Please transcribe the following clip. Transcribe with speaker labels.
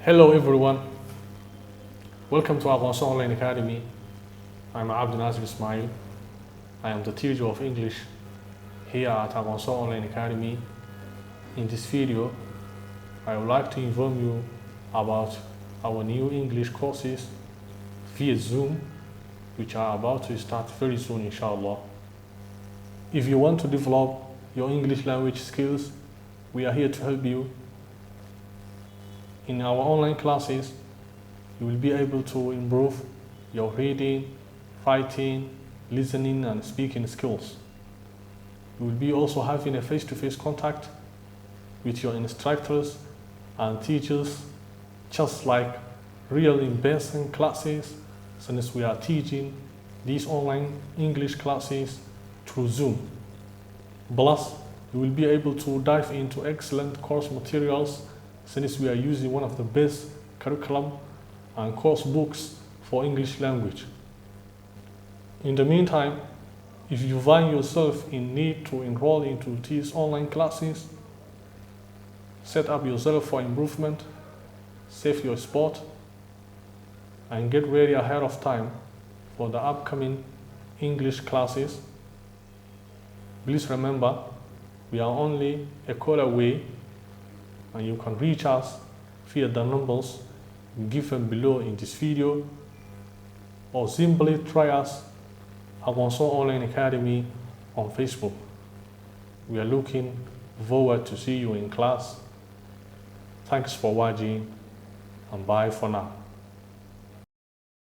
Speaker 1: Hello everyone, welcome to Aqoonsoor Online Academy. I'm 𝐋𝐈𝐕𝐄 𝐙𝐎𝐿. I am the teacher of English here at Aqoonsoor Online Academy. In this video, I would like to inform you about our new English courses via Zoom, which are about to start very soon, inshallah. If you want to develop your English language skills, we are here to help you. In our online classes, you will be able to improve your reading, writing, listening, and speaking skills. You will be also having a face-to-face contact with your instructors and teachers, just like real in-person classes, since we are teaching these online English classes through Zoom. Plus, you will be able to dive into excellent course materials, since we are using one of the best curriculum and course books for English language. In the meantime, if you find yourself in need to enroll into these online classes, set up yourself for improvement, save your spot, and get ready ahead of time for the upcoming English classes. Please remember, we are only a call away, and you can reach us via the numbers given below in this video, or simply try us Aqoonsoor Online Academy on Facebook. We are looking forward to see you in class. Thanks for watching, and bye for now.